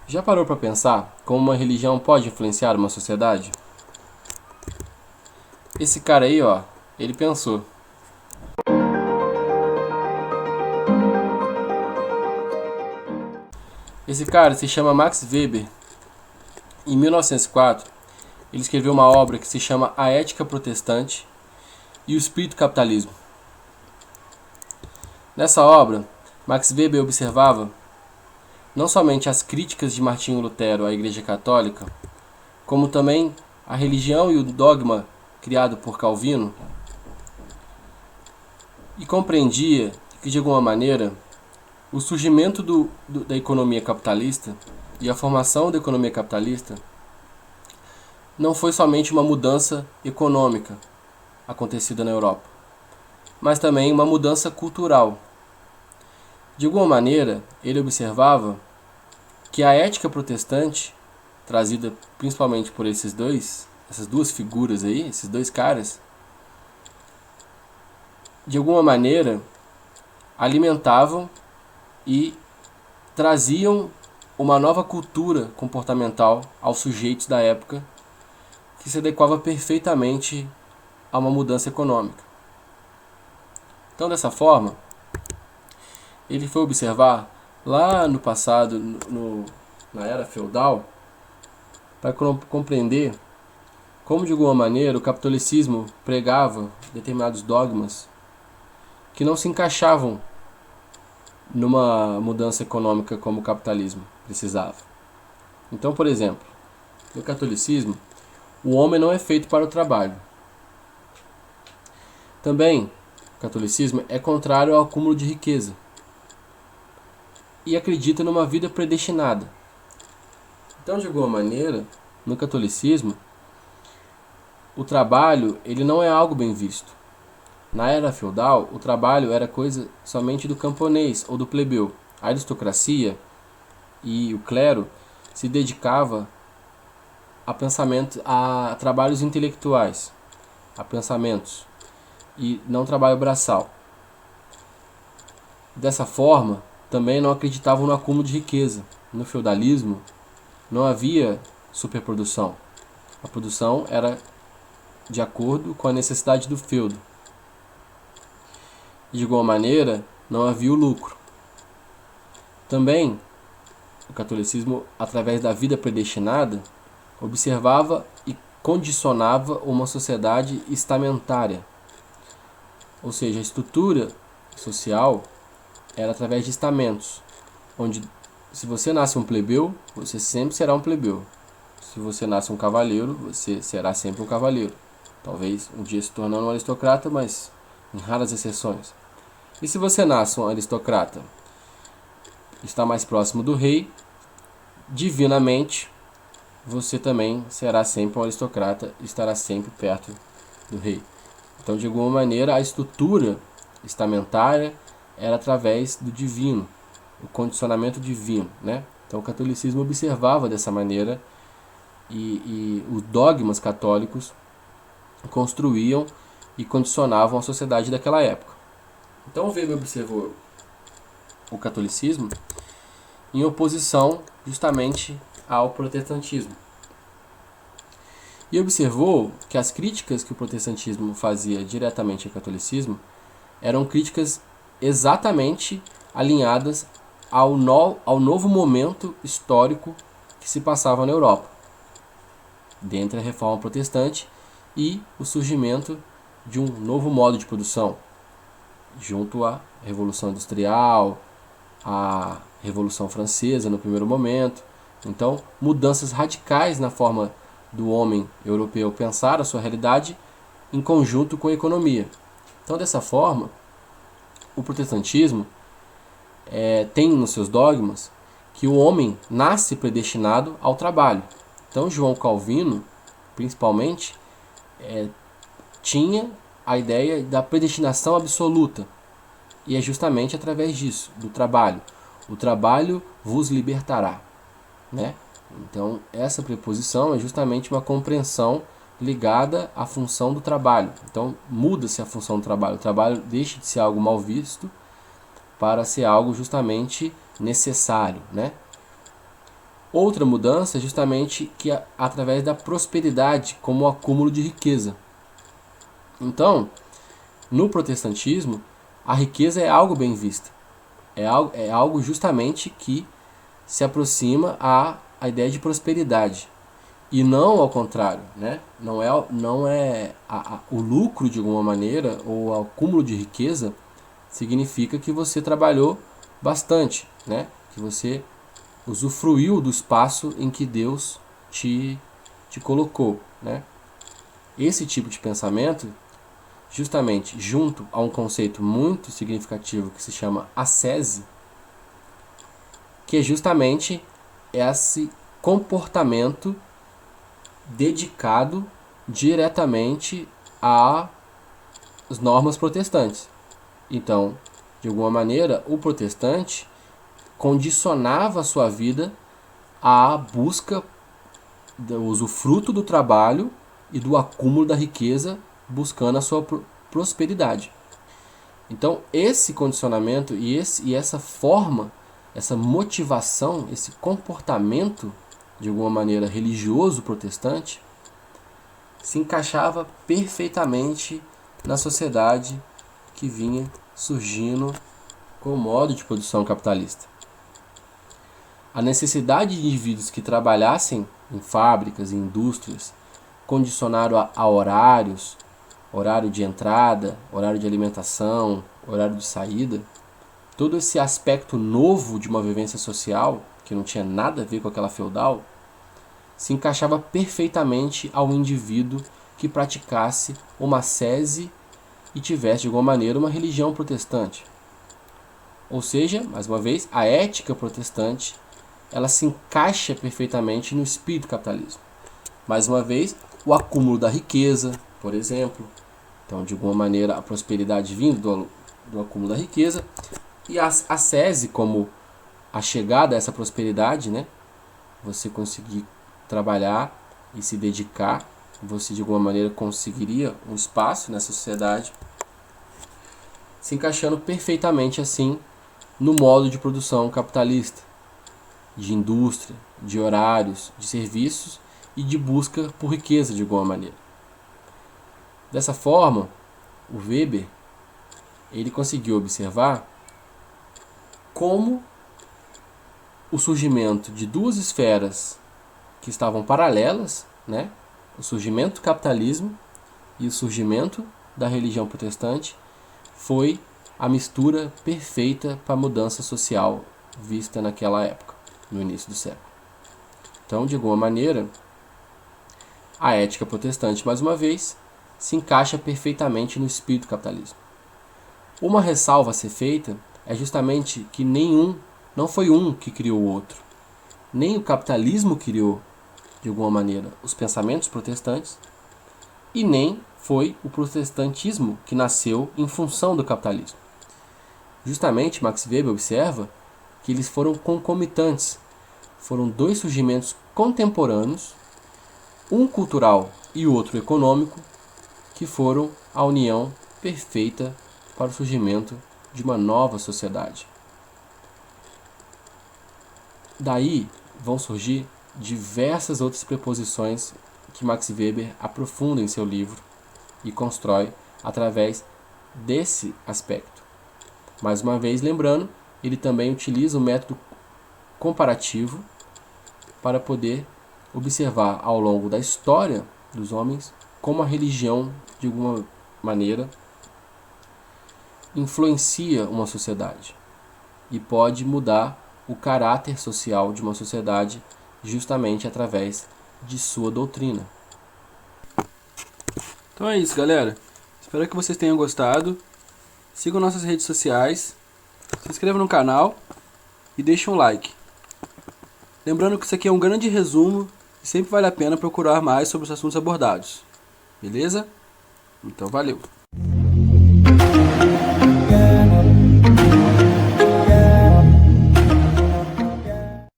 Já parou para pensar como uma religião pode influenciar uma sociedade? Esse cara aí, ó, ele pensou. Esse cara se chama Max Weber. Em 1904, ele escreveu uma obra que se chama A Ética Protestante e o Espírito Capitalismo. Nessa obra, Max Weber observava não somente as críticas de Martinho Lutero à Igreja Católica, como também a religião e o dogma criado por Calvino, e compreendia que, de alguma maneira, o surgimento da economia capitalista e a formação da economia capitalista não foi somente uma mudança econômica acontecida na Europa, mas também uma mudança cultural. De alguma maneira, ele observava que a ética protestante, trazida principalmente por essas duas figuras aí, esses dois caras, de alguma maneira alimentavam e traziam uma nova cultura comportamental aos sujeitos da época que se adequava perfeitamente a uma mudança econômica. Então, dessa forma, ele foi observar lá no passado, na era feudal, para compreender como, de alguma maneira, o catolicismo pregava determinados dogmas que não se encaixavam numa mudança econômica como o capitalismo precisava. Então, por exemplo, no catolicismo, o homem não é feito para o trabalho. Também, o catolicismo é contrário ao acúmulo de riqueza e acredita numa vida predestinada. Então, de alguma maneira, no catolicismo, o trabalho ele não é algo bem visto. Na era feudal, o trabalho era coisa somente do camponês ou do plebeu. A aristocracia e o clero se dedicava a trabalhos intelectuais, a pensamentos, e não trabalho braçal. Dessa forma, também não acreditavam no acúmulo de riqueza. No feudalismo, não havia superprodução. A produção era de acordo com a necessidade do feudo. De igual maneira, não havia o lucro. Também, o catolicismo, através da vida predestinada, observava e condicionava uma sociedade estamentária. Ou seja, a estrutura social era através de estamentos, onde se você nasce um plebeu, você sempre será um plebeu. Se você nasce um cavaleiro, você será sempre um cavaleiro. Talvez um dia se tornando um aristocrata, mas em raras exceções. E se você nasce um aristocrata, está mais próximo do rei, divinamente, você também será sempre um aristocrata e estará sempre perto do rei. Então, de alguma maneira, a estrutura estamentária era através do divino, o condicionamento divino, né? Então, o catolicismo observava dessa maneira e os dogmas católicos construíam e condicionavam a sociedade daquela época. Então, Weber observou o catolicismo em oposição justamente ao protestantismo. E observou que as críticas que o protestantismo fazia diretamente ao catolicismo eram críticas exatamente alinhadas ao novo momento histórico que se passava na Europa, dentre a reforma protestante e o surgimento de um novo modo de produção, junto à Revolução Industrial, à Revolução Francesa no primeiro momento. Então, mudanças radicais na forma do homem europeu pensar a sua realidade em conjunto com a economia. Então, dessa forma, o protestantismo tem nos seus dogmas que o homem nasce predestinado ao trabalho. Então, João Calvino, principalmente, tinha a ideia da predestinação absoluta. E é justamente através disso, do trabalho. O trabalho vos libertará, né? Então, essa preposição é justamente uma compreensão ligada à função do trabalho. Então, muda-se a função do trabalho. O trabalho deixa de ser algo mal visto para ser algo justamente necessário, né? Outra mudança é justamente que através da prosperidade como o acúmulo de riqueza. Então, no protestantismo, a riqueza é algo bem vista. É algo justamente que se aproxima à ideia de prosperidade. E não ao contrário, né? Não é o lucro de alguma maneira, ou o acúmulo de riqueza, significa que você trabalhou bastante, né? Que você usufruiu do espaço em que Deus te colocou, né? Esse tipo de pensamento, justamente junto a um conceito muito significativo que se chama ascese, que é justamente esse comportamento dedicado diretamente às normas protestantes. Então, de alguma maneira, o protestante condicionava a sua vida à busca do usufruto do trabalho e do acúmulo da riqueza, buscando a sua prosperidade. Então, esse condicionamento e essa forma, essa motivação, esse comportamento, de alguma maneira religioso protestante, se encaixava perfeitamente na sociedade que vinha surgindo com o modo de produção capitalista. A necessidade de indivíduos que trabalhassem em fábricas e indústrias, condicionado a horários, horário de entrada, horário de alimentação, horário de saída, todo esse aspecto novo de uma vivência social, que não tinha nada a ver com aquela feudal, se encaixava perfeitamente ao indivíduo que praticasse uma ascese e tivesse, de alguma maneira, uma religião protestante. Ou seja, mais uma vez, a ética protestante ela se encaixa perfeitamente no espírito capitalismo. Mais uma vez, o acúmulo da riqueza, por exemplo. Então, de alguma maneira, a prosperidade vindo do acúmulo da riqueza. E a ascese como a chegada a essa prosperidade, né? Você conseguir trabalhar e se dedicar, você de alguma maneira conseguiria um espaço nessa sociedade, se encaixando perfeitamente assim no modo de produção capitalista, de indústria, de horários, de serviços e de busca por riqueza de alguma maneira. Dessa forma, o Weber ele conseguiu observar como o surgimento de duas esferas que estavam paralelas, né? O surgimento do capitalismo e o surgimento da religião protestante foi a mistura perfeita para a mudança social vista naquela época, no início do século. Então, de alguma maneira, a ética protestante, mais uma vez, se encaixa perfeitamente no espírito capitalismo. Uma ressalva a ser feita é justamente que não foi um que criou o outro. Nem o capitalismo criou, de alguma maneira, os pensamentos protestantes, e nem foi o protestantismo que nasceu em função do capitalismo. Justamente, Max Weber observa que eles foram concomitantes. Foram dois surgimentos contemporâneos, um cultural e o outro econômico, que foram a união perfeita para o surgimento de uma nova sociedade. Daí vão surgir diversas outras preposições que Max Weber aprofunda em seu livro e constrói através desse aspecto. Mais uma vez, lembrando, ele também utiliza o método comparativo para poder observar ao longo da história dos homens como a religião, de alguma maneira, influencia uma sociedade e pode mudar o caráter social de uma sociedade justamente através de sua doutrina. Então é isso, galera. Espero que vocês tenham gostado. Sigam nossas redes sociais, se inscrevam no canal e deixem um like. Lembrando que isso aqui é um grande resumo e sempre vale a pena procurar mais sobre os assuntos abordados. Beleza? Então valeu!